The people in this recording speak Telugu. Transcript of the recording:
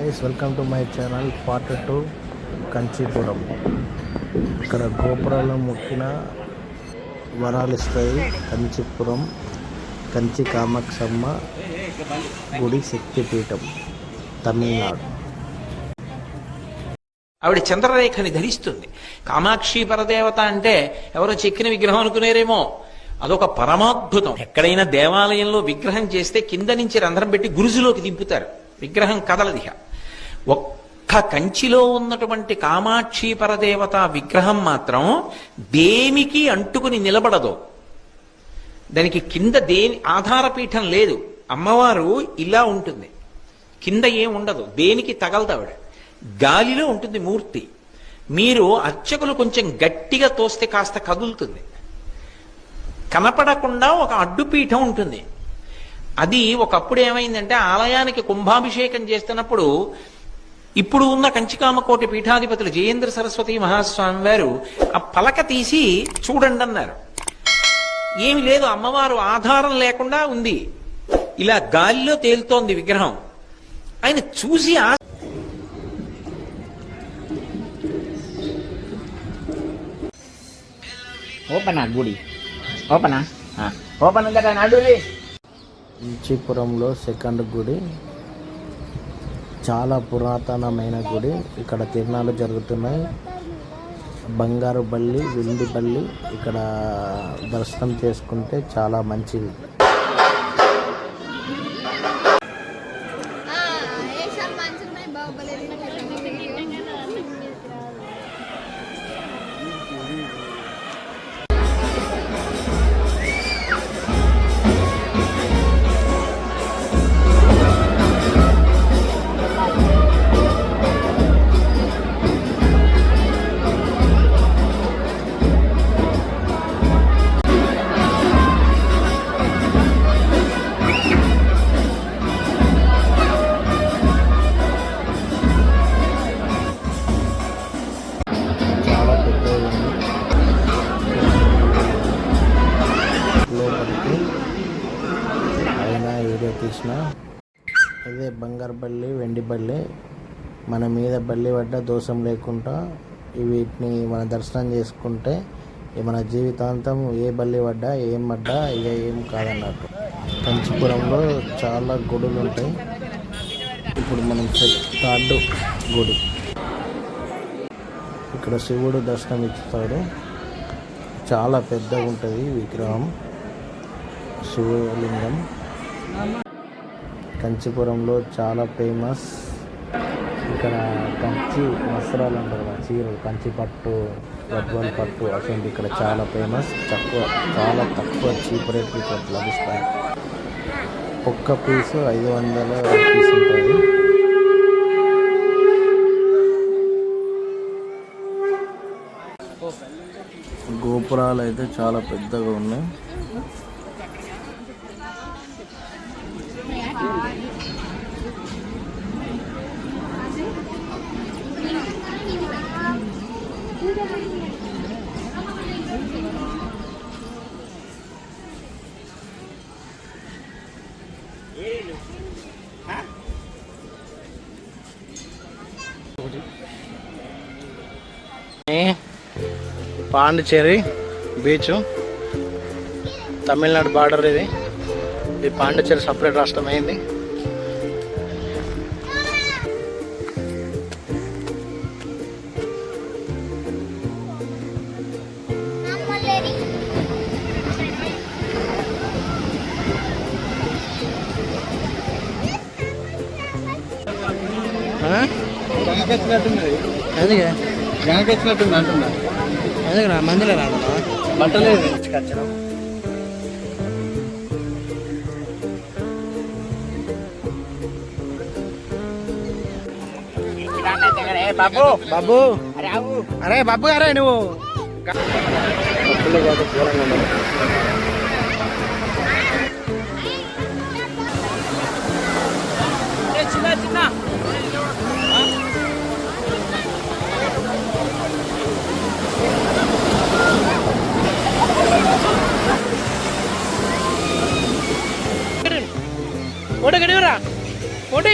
Welcome to my channel part 2 Kanchipuram. ఇక్కడ గోపురాలను మొక్కిన వరాలు ఇస్తాయి. కంచీపురం కంచి కామాక్షమ్మ గుడి శక్తిపీఠం, తమిళనాడు. ఆవిడ చంద్రరేఖని ధరిస్తుంది. కామాక్షి పరదేవత అంటే ఎవరో చెక్కిన విగ్రహం అనుకునేరేమో, అదొక పరమాద్భుతం. ఎక్కడైనా దేవాలయంలో విగ్రహం చేస్తే కింద నుంచి రంధ్రం పెట్టి గురుజులోకి దింపుతారు, విగ్రహం కదలదిహ. ఒక్క కంచిలో ఉన్నటువంటి కామాక్షి పరదేవత విగ్రహం మాత్రం దేనికి అంటుకుని నిలబడదు. దానికి కింద దేని ఆధారపీఠం లేదు. అమ్మవారు ఇలా ఉంటుంది, కింద ఏం ఉండదు, దేనికి తగలదావిడ, గాలిలో ఉంటుంది మూర్తి. మీరు అర్చకులు కొంచెం గట్టిగా తోస్తే కాస్త కదులుతుంది. కనపడకుండా ఒక అడ్డుపీఠం ఉంటుంది. అది ఒకప్పుడు ఏమైందంటే, ఆలయానికి కుంభాభిషేకం చేస్తున్నప్పుడు ఇప్పుడు ఉన్న కంచికామకోటి పీఠాధిపతులు జయేంద్ర సరస్వతి మహాస్వామి వారు ఆ పలక తీసి చూడండి అన్నారు. ఏమి లేదు, అమ్మవారు ఆధారం లేకుండా ఉంది, ఇలా గాలిలో తేలుతోంది విగ్రహం. ఆయన చూసి ఓపెనా గుడి ఓపెనా ఓపెన్ ఉందా నడులి. కంచీపురంలో సెకండ్ గుడి, చాలా పురాతనమైన గుడి. ఇక్కడ తిరునాళ్ళు జరుగుతున్నాయి. బంగారు బల్లి, వెండి బల్లి ఇక్కడ దర్శనం చేసుకుంటే చాలా మంచిది. తీసిన ఇదే బంగారు బల్లి, వెండి బల్లి. మన మీద బల్లి పడ్డ దోషం లేకుండా వీటిని మన దర్శనం చేసుకుంటే మన జీవితాంతం ఏ బల్లి పడ్డా ఏం పడ్డా ఇక ఏం కాదన్నట్టు. కంచిపురంలో చాలా గుడులు ఉంటాయి. ఇప్పుడు మనం థర్డ్ గుడి. ఇక్కడ శివుడు దర్శనం ఇస్తాడు. చాలా పెద్దగా ఉంటుంది విగ్రహం, శివలింగం. కంచిపురంలో చాలా ఫేమస్. ఇక్కడ కంచి వస్త్రాలు అంటారు కదా, చీరలు, కంచి పట్టు, గద్వాల్ పట్టు అసలు ఇక్కడ చాలా ఫేమస్. చాలా తక్కువ చీప్ రేట్కి ఇక్కడ లభిస్తాయి. ఒక్క పీసు 500 రూపీస్ ఉంటుంది. గోపురాలు అయితే చాలా పెద్దగా ఉన్నాయి. Pondicherry beach, Tamil Nadu border. ఇది పాండిచేరి సపరేట్ రాష్ట్రం అయింది. ఎందుకే వెనకొచ్చినట్టుంది అంటున్నా. ఎందుకు రా మందులే రానున్నా, బట్టలేదు తెచ్చుకొచ్చడం. బాబు బాబు అరే బాబు అరే నువ్వు చిన్న చిన్న ఫోటో గడివరా ఫోటో